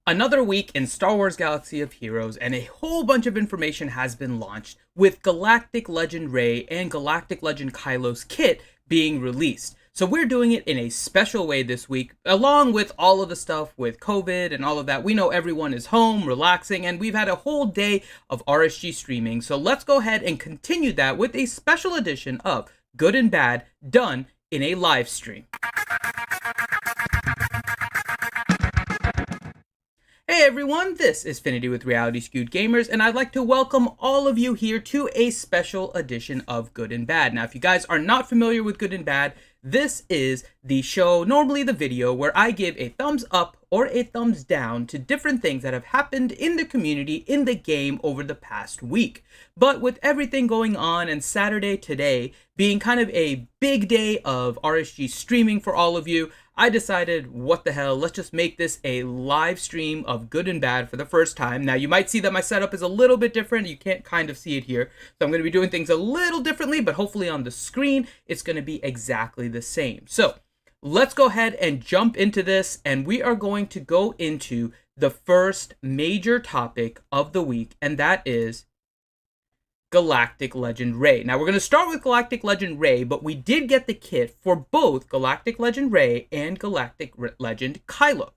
Another week in Star Wars Galaxy of Heroes, and a whole bunch of information has been launched, with Galactic Legend Rey and Galactic Legend Kylo's kit being released. So we're doing it in a special way this week, along with all of the stuff with COVID and all of that. We know everyone is home, relaxing, and we've had a whole day of RSG streaming. So let's go ahead and continue that with a special edition of Good and Bad done in a live stream. Hey everyone, this is Finity with Reality Skewed Gamers, and I'd like to welcome all of you here to a special edition of Good and Bad. Now, if you guys are not familiar with Good and Bad, this is the show, normally the video, where I give a thumbs up or a thumbs down to different things that have happened in the community, in the game over the past week. But with everything going on and Saturday today being kind of a big day of RSG streaming for all of you, I decided, what the hell, let's just make this a live stream of Good and Bad for the first time. Now, you might see that my setup is a little bit different. You can't kind of see it here. So I'm going to be doing things a little differently, but hopefully on the screen, it's going to be exactly the same. So let's go ahead and jump into this, and we are going to go into the first major topic of the week, and that is Galactic Legend Rey. Now, we're going to start with Galactic Legend Rey, but we did get the kit for both Galactic Legend Rey and Galactic Legend Kylo.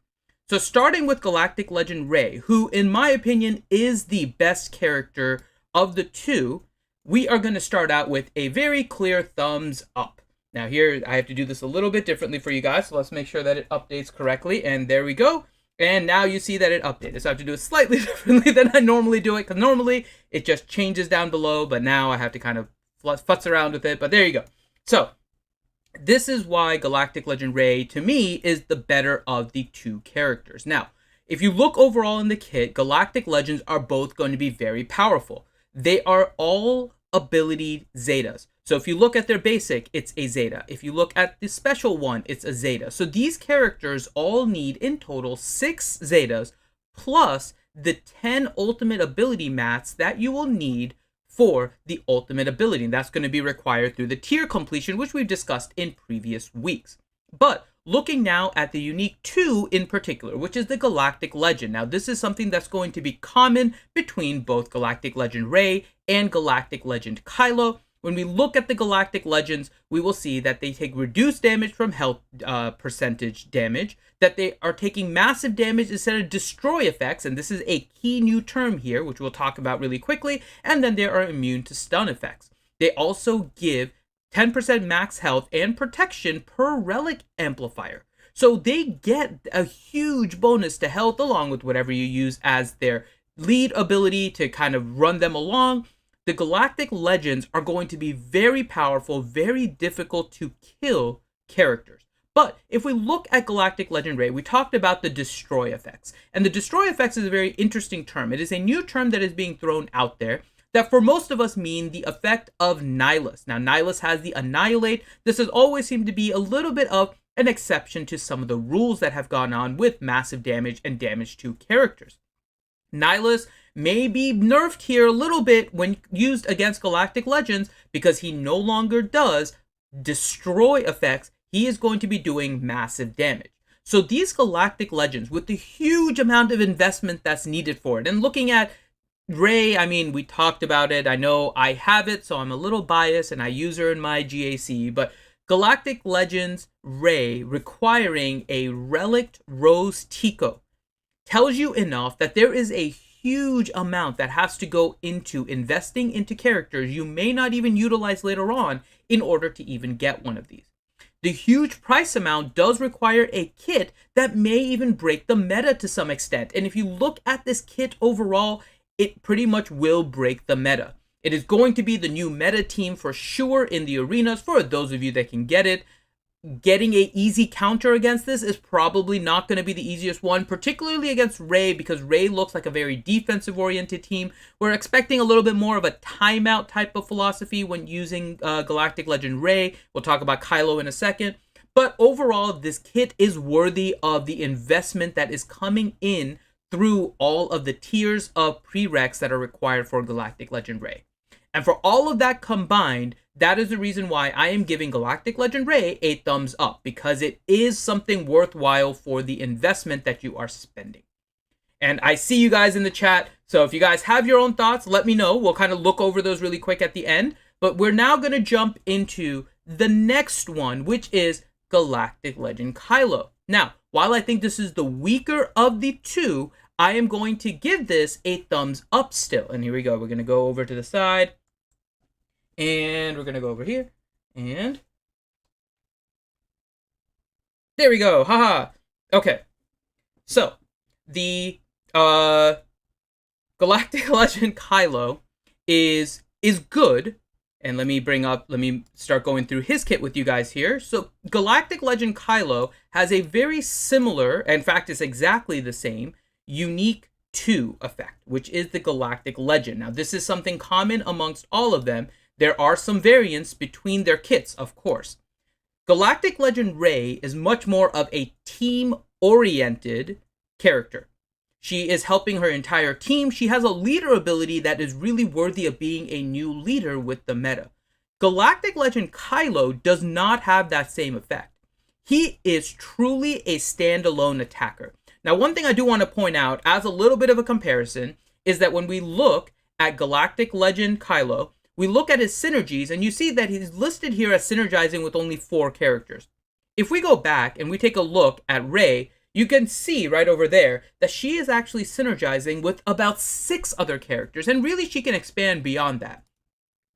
So starting with Galactic Legend Rey, who in my opinion is the best character of the two, we are going to start out with a very clear thumbs up. Now here, I have to do this a little bit differently for you guys, so let's make sure that it updates correctly, and there we go. And now you see that it updated. So I have to do it slightly differently than I normally do it, because normally it just changes down below, but now I have to kind of futz around with it, but there you go. So this is why Galactic Legend Rey, to me, is the better of the two characters. Now, if you look overall in the kit, Galactic Legends are both going to be very powerful. They are all ability Zetas. So if you look at their basic, it's a Zeta. If you look at the special one, it's a Zeta. So these characters all need in total 6 Zetas plus the 10 ultimate ability mats that you will need for the ultimate ability. And that's going to be required through the tier completion, which we've discussed in previous weeks. But looking now at the unique 2 in particular, which is the Galactic Legend. Now, this is something that's going to be common between both Galactic Legend Rey and Galactic Legend Kylo. When we look at the Galactic Legends, we will see that they take reduced damage from health percentage damage, that they are taking massive damage instead of destroy effects, and this is a key new term here, which we'll talk about really quickly, and then they are immune to stun effects. They also give 10% max health and protection per relic amplifier. So they get a huge bonus to health along with whatever you use as their lead ability to kind of run them along. The Galactic Legends are going to be very powerful, very difficult to kill characters. But if we look at Galactic Legend Rey, we talked about the destroy effects. And the destroy effects is a very interesting term. It is a new term that is being thrown out there that for most of us mean the effect of Nihilus. Now, Nihilus has the Annihilate. This has always seemed to be a little bit of an exception to some of the rules that have gone on with massive damage and damage to characters. Nihilus may be nerfed here a little bit when used against Galactic Legends because he no longer does destroy effects. He is going to be doing massive damage. So these Galactic Legends, with the huge amount of investment that's needed for it, and looking at Rey, I mean, we talked about it. I know I have it, so I'm a little biased, and I use her in my GAC, but Galactic Legends Rey requiring a Relict Rose Tico tells you enough that there is a huge amount that has to go into investing into characters you may not even utilize later on in order to even get one of these. The huge price amount does require a kit that may even break the meta to some extent. And if you look at this kit overall, it pretty much will break the meta. It is going to be the new meta team for sure in the arenas for those of you that can get it. Getting an easy counter against this is probably not going to be the easiest one, particularly against Rey, because Rey looks like a very defensive-oriented team. We're expecting a little bit more of a timeout type of philosophy when using Galactic Legend Rey. We'll talk about Kylo in a second. But overall, this kit is worthy of the investment that is coming in through all of the tiers of prereqs that are required for Galactic Legend Rey. And for all of that combined, that is the reason why I am giving Galactic Legend Rey a thumbs up, because it is something worthwhile for the investment that you are spending. And I see you guys in the chat, so if you guys have your own thoughts, let me know. We'll kind of look over those really quick at the end. But we're now going to jump into the next one, which is Galactic Legend Kylo. Now, while I think this is the weaker of the two, I am going to give this a thumbs up still. And here we go. We're going to go over to the side. And we're going to go over here. And there we go. Haha. Okay. So, the Galactic Legend Kylo is good. And let me start going through his kit with you guys here. So Galactic Legend Kylo has a very similar, in fact, it's exactly the same, unique 2 effect, which is the Galactic Legend. Now, this is something common amongst all of them. There are some variants between their kits, of course. Galactic Legend Rey is much more of a team-oriented character. She is helping her entire team. She has a leader ability that is really worthy of being a new leader with the meta. Galactic Legend Kylo does not have that same effect. He is truly a standalone attacker. Now, one thing I do want to point out as a little bit of a comparison is that when we look at Galactic Legend Kylo, we look at his synergies and you see that he's listed here as synergizing with only 4 characters. If we go back and we take a look at Rey, you can see right over there that she is actually synergizing with about 6 other characters, and really she can expand beyond that.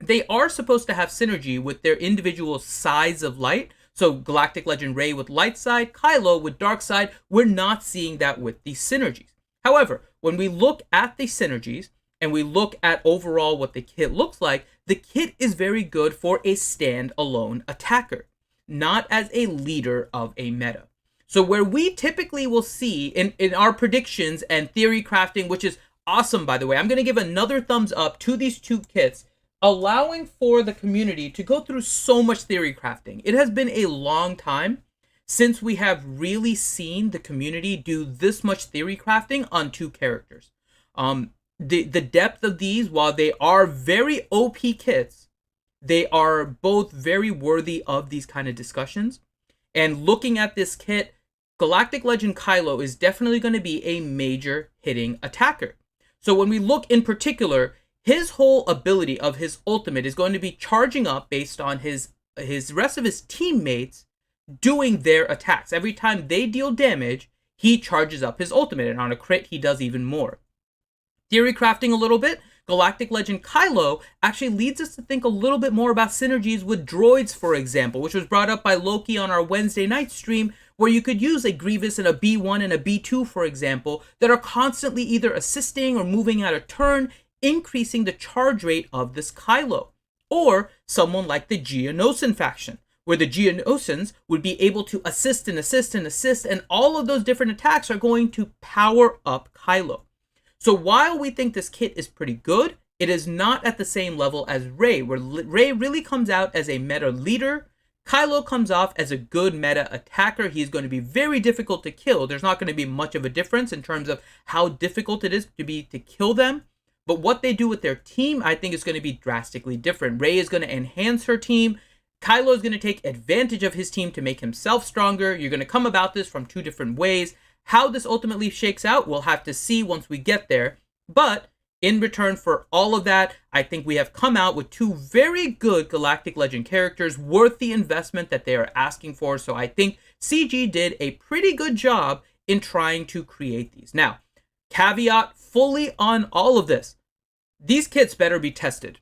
They are supposed to have synergy with their individual sides of light. So Galactic Legend Rey with light side, Kylo with dark side. We're not seeing that with the synergies. However, when we look at the synergies and we look at overall what the kit looks like, the kit is very good for a standalone attacker, not as a leader of a meta. So where we typically will see in our predictions and theory crafting, which is awesome, by the way, I'm going to give another thumbs up to these 2 kits, allowing for the community to go through so much theory crafting. It has been a long time since we have really seen the community do this much theory crafting on 2 characters. The depth of these, while they are very OP kits, they are both very worthy of these kind of discussions. And looking at this kit, Galactic Legend Kylo is definitely going to be a major hitting attacker. So when we look in particular, his whole ability of his ultimate is going to be charging up based on his rest of his teammates doing their attacks. Every time they deal damage, he charges up his ultimate, and on a crit, he does even more. Theory crafting a little bit, Galactic Legend Kylo actually leads us to think a little bit more about synergies with droids, for example, which was brought up by Loki on our Wednesday night stream, where you could use a Grievous and a B1 and a B2, for example, that are constantly either assisting or moving out of turn, increasing the charge rate of this Kylo. Or someone like the Geonosian faction, where the Geonosians would be able to assist and assist and assist, and all of those different attacks are going to power up Kylo. So while we think this kit is pretty good, it is not at the same level as Rey, where Rey really comes out as a meta leader. Kylo comes off as a good meta attacker. He's going to be very difficult to kill. There's not going to be much of a difference in terms of how difficult it is to kill them. But what they do with their team, I think, is going to be drastically different. Rey is going to enhance her team. Kylo is going to take advantage of his team to make himself stronger. You're going to come about this from 2 different ways. How this ultimately shakes out, we'll have to see once we get there. But in return for all of that, I think we have come out with 2 very good Galactic Legend characters worth the investment that they are asking for. So I think CG did a pretty good job in trying to create these. Now, caveat fully on all of this. These kits better be tested.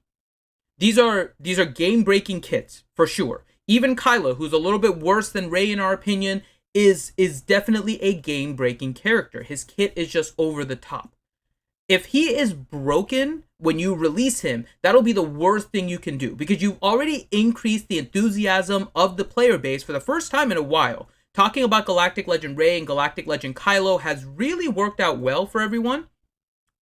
These are game-breaking kits, for sure. Even Kylo, who's a little bit worse than Rey in our opinion, is definitely a game-breaking character. His kit is just over the top. If he is broken when you release him, that'll be the worst thing you can do, because you've already increased the enthusiasm of the player base for the first time in a while. Talking about Galactic Legend Rey and Galactic Legend Kylo has really worked out well for everyone.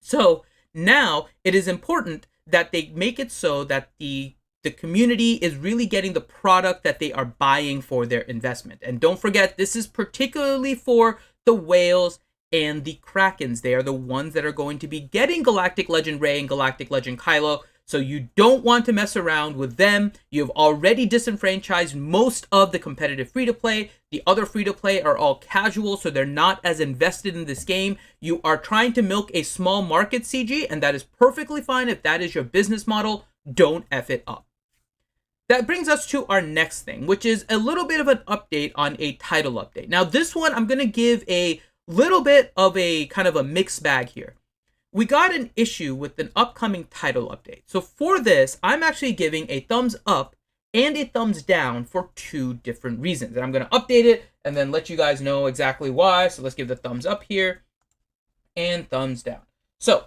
So now it is important that they make it so that the community is really getting the product that they are buying for their investment. And don't forget, this is particularly for the whales and the Krakens. They are the ones that are going to be getting Galactic Legend Rey and Galactic Legend Kylo. So you don't want to mess around with them. You've already disenfranchised most of the competitive free-to-play. The other free-to-play are all casual, so they're not as invested in this game. You are trying to milk a small market, CG, and that is perfectly fine if that is your business model. Don't F it up. That brings us to our next thing, which is a little bit of an update on a title update. Now, this one, I'm going to give a little bit of a kind of a mixed bag here. We got an issue with an upcoming title update. So for this, I'm actually giving a thumbs up and a thumbs down for two different reasons. And I'm going to update it and then let you guys know exactly why. So let's give the thumbs up here and thumbs down. So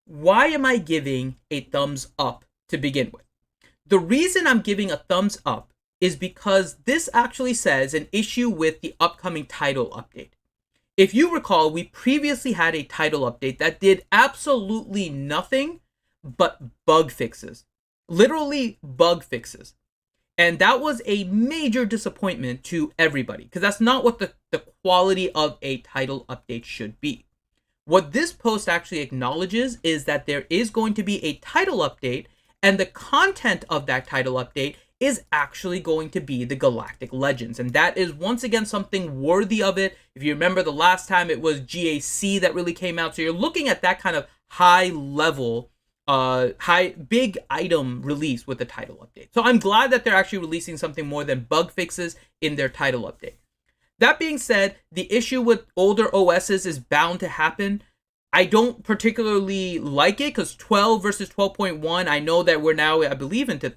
why am I giving a thumbs up to begin with? The reason I'm giving a thumbs up is because this actually says an issue with the upcoming title update. If you recall, we previously had a title update that did absolutely nothing but bug fixes. Literally bug fixes. And that was a major disappointment to everybody, because that's not what the quality of a title update should be. What this post actually acknowledges is that there is going to be a title update, and the content of that title update is actually going to be the Galactic Legends. And that is once again something worthy of it. If you remember the last time, it was GAC that really came out. So you're looking at that kind of high level, big item release with the title update. So I'm glad that they're actually releasing something more than bug fixes in their title update. That being said, the issue with older OSs is bound to happen. I don't particularly like it because 12 versus 12.1, I know that we're now, I believe, into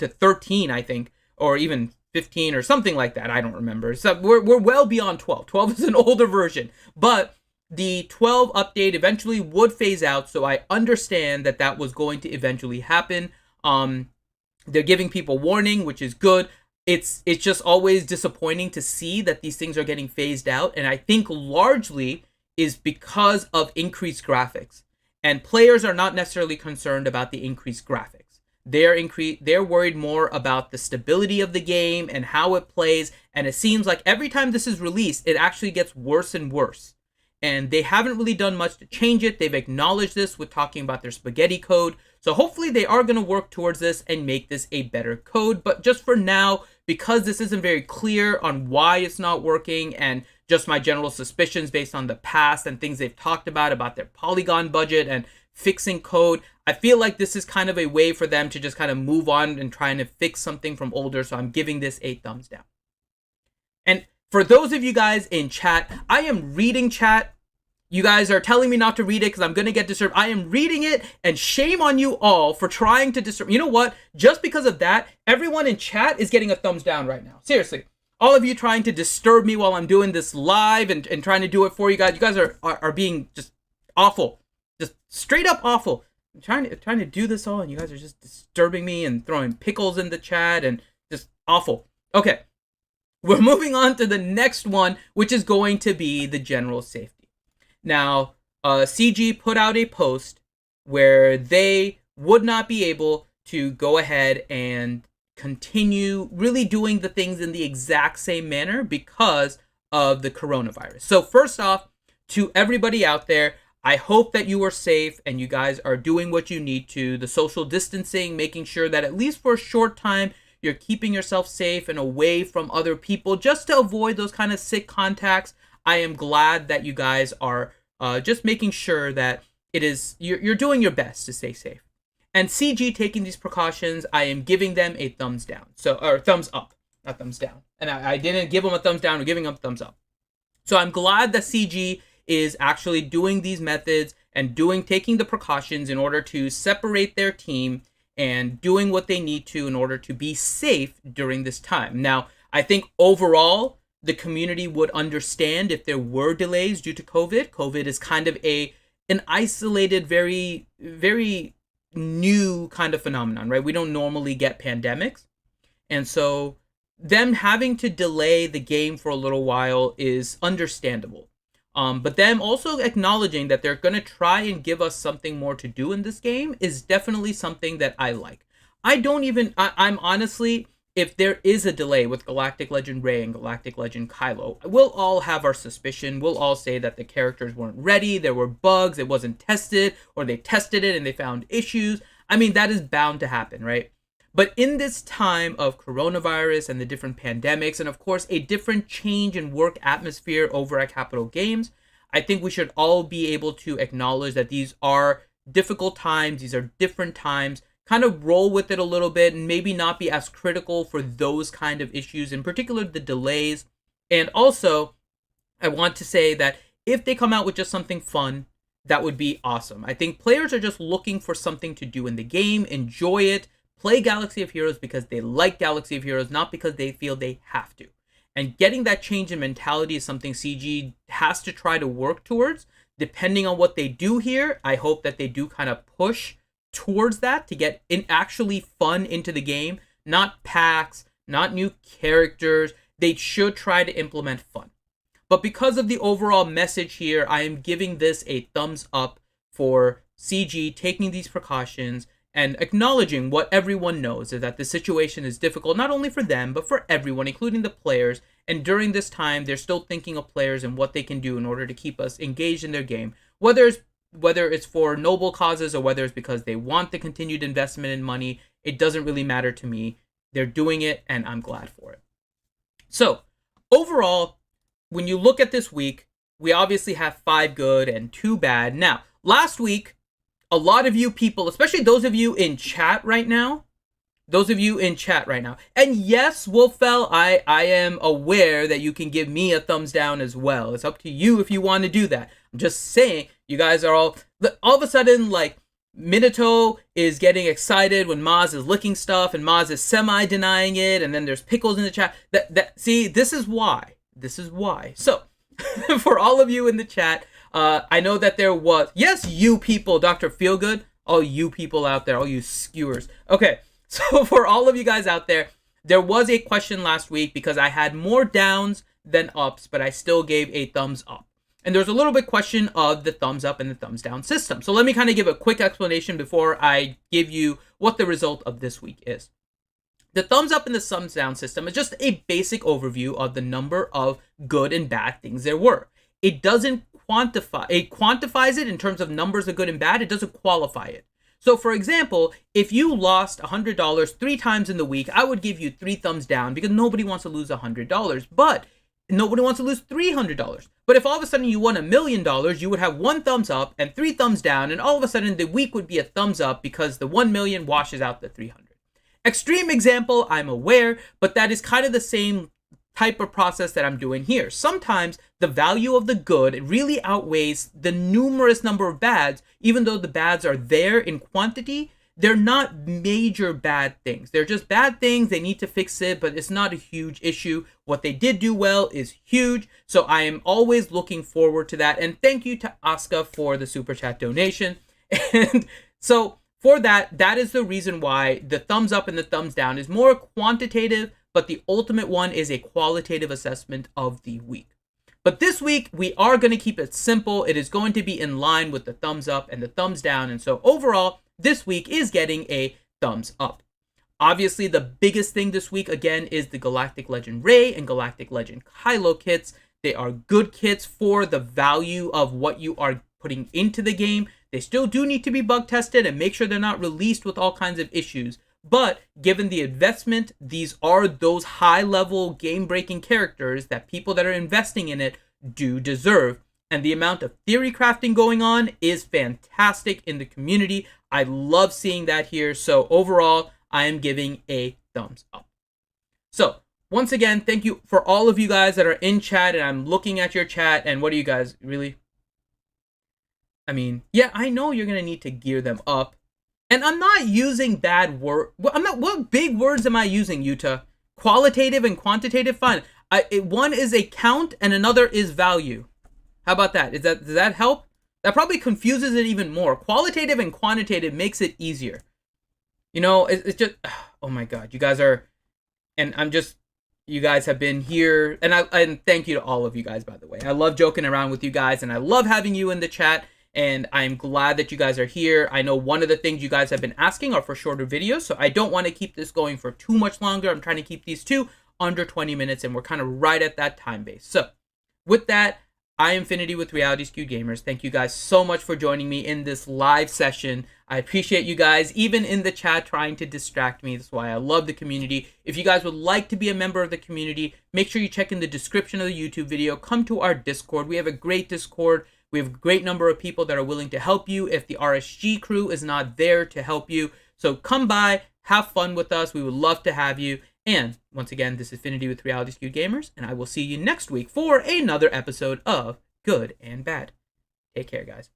13, I think, or even 15 or something like that. I don't remember. So we're well beyond 12. 12 is an older version, but the 12 update eventually would phase out. So I understand that that was going to eventually happen. They're giving people warning, which is good. It's just always disappointing to see that these things are getting phased out. And I think largely is because of increased graphics. And players are not necessarily concerned about the increased graphics. They're worried more about the stability of the game and how it plays. And it seems like every time this is released, it actually gets worse and worse. And they haven't really done much to change it. They've acknowledged this with talking about their spaghetti code. So hopefully they are going to work towards this and make this a better code. But just for now, because this isn't very clear on why it's not working, and just my general suspicions based on the past and things they've talked about their polygon budget and fixing code, I feel like this is kind of a way for them to just kind of move on and trying to fix something from older. So I'm giving this a thumbs down. And for those of you guys in chat, I am reading chat. You guys are telling me not to read it because I'm going to get disturbed. I am reading it, and shame on you all for trying to disturb. You know what? Just because of that, everyone in chat is getting a thumbs down right now. Seriously. All of you trying to disturb me while I'm doing this live and trying to do it for you guys. You guys are being just awful. Just straight up awful. I'm trying to do this all, and you guys are just disturbing me and throwing pickles in the chat and just awful. Okay. We're moving on to the next one, which is going to be the general safety. Now, CG put out a post where they would not be able to go ahead and continue really doing the things in the exact same manner because of the coronavirus. So first off, to everybody out there, I hope that you are safe and you guys are doing what you need to. The social distancing, making sure that at least for a short time, you're keeping yourself safe and away from other people just to avoid those kind of sick contacts. I am glad that you guys are just making sure that you're doing your best to stay safe. And CG taking these precautions, I am giving them a thumbs down. Or thumbs up, not thumbs down. And I didn't give them a thumbs down, or giving them a thumbs up. So I'm glad that CG is actually doing these methods and taking the precautions in order to separate their team and doing what they need to in order to be safe during this time. Now, I think overall, the community would understand if there were delays due to COVID. COVID is kind of an isolated, very, very new kind of phenomenon, right? We don't normally get pandemics. And so them having to delay the game for a little while is understandable. But them also acknowledging that they're going to try and give us something more to do in this game is definitely something that I like. I'm honestly, if there is a delay with Galactic Legend Rey and Galactic Legend Kylo, we'll all have our suspicion. We'll all say that the characters weren't ready, there were bugs, it wasn't tested, or they tested it and they found issues. I mean, that is bound to happen, right? But in this time of coronavirus and the different pandemics, and of course, a different change in work atmosphere over at Capital Games, I think we should all be able to acknowledge that these are difficult times, these are different times, kind of roll with it a little bit and maybe not be as critical for those kind of issues, in particular the delays. And also, I want to say that if they come out with just something fun, that would be awesome. I think players are just looking for something to do in the game, enjoy it, play Galaxy of Heroes because they like Galaxy of Heroes, not because they feel they have to. And getting that change in mentality is something CG has to try to work towards. Depending on what they do here, I hope that they do kind of push towards that to get in actually fun into the game, not packs, not new characters. They should try to implement fun. But because of the overall message here, I am giving this a thumbs up for CG taking these precautions and acknowledging what everyone knows, is that the situation is difficult, not only for them, but for everyone, including the players. And during this time, they're still thinking of players and what they can do in order to keep us engaged in their game, whether it's for noble causes or whether it's because they want the continued investment in money. It doesn't really matter to me. They're doing it, and I'm glad for it. So, overall, when you look at this week, we obviously have 5 good and 2 bad. Now, last week, a lot of you people, especially those of you in chat right now, and yes, Wolfell, I am aware that you can give me a thumbs down as well. It's up to you if you want to do that. I'm just saying, you guys are all of a sudden, like, Minato is getting excited when Maz is licking stuff, and Maz is semi-denying it, and then there's Pickles in the chat. See, this is why. So, for all of you in the chat, I know that there was, yes, you people, Dr. Feelgood, all you people out there, all you skewers. Okay, so for all of you guys out there, there was a question last week because I had more downs than ups, but I still gave a thumbs up. And there's a little bit question of the thumbs up and the thumbs down system. So let me kind of give a quick explanation before I give you what the result of this week is. The thumbs up and the thumbs down system is just a basic overview of the number of good and bad things there were. It doesn't quantify, it quantifies it in terms of numbers of good and bad. It doesn't qualify it. So for example, if you lost $100 3 times in the week, I would give you 3 thumbs down because nobody wants to lose $100, but nobody wants to lose $300. But if all of a sudden you won $1 million, you would have 1 thumbs up and 3 thumbs down, and all of a sudden the week would be a thumbs up because the 1 million washes out the 300. Extreme example, I'm aware, but that is kind of the same type of process that I'm doing here. Sometimes the value of the good really outweighs the numerous number of bads, even though the bads are there in quantity. They're not major bad things. They're just bad things. They need to fix it, but it's not a huge issue. What they did do well is huge. So I am always looking forward to that. And thank you to Asuka for the super chat donation. And so for that, that is the reason why the thumbs up and the thumbs down is more quantitative, but the ultimate one is a qualitative assessment of the week. But this week, we are going to keep it simple. It is going to be in line with the thumbs up and the thumbs down. And so overall, this week is getting a thumbs up. Obviously, the biggest thing this week, again, is the Galactic Legend Rey and Galactic Legend Kylo kits. They are good kits for the value of what you are putting into the game. They still do need to be bug tested and make sure they're not released with all kinds of issues. But given the investment, these are those high-level game-breaking characters that people that are investing in it do deserve. And the amount of theory crafting going on is fantastic in the community. I love seeing that here. So overall, I am giving a thumbs up. So once again, thank you for all of you guys that are in chat. And I'm looking at your chat. And what do you guys really? I mean, yeah, I know you're going to need to gear them up. And I'm not using bad words. What big words am I using, Yuta? Qualitative and quantitative? Fine. One is a count and another is value. How about that? Does that help? That probably confuses it even more. Qualitative and quantitative makes it easier. You know, it's just, oh my God, you guys are, and you guys have been here, and thank you to all of you guys, by the way. I love joking around with you guys, and I love having you in the chat. And I'm glad that you guys are here. I know one of the things you guys have been asking are for shorter videos, so I don't want to keep this going for too much longer. I'm trying to keep these two under 20 minutes, and we're kind of right at that time base. So with that, I am Infinity with Reality Skewed Gamers. Thank you guys so much for joining me in this live session. I appreciate you guys, even in the chat, trying to distract me. That's why I love the community. If you guys would like to be a member of the community, make sure you check in the description of the YouTube video. Come to our Discord. We have a great Discord. We have a great number of people that are willing to help you if the RSG crew is not there to help you. So come by, have fun with us. We would love to have you. And once again, this is Finity with Reality Skewed Gamers, and I will see you next week for another episode of Good and Bad. Take care, guys.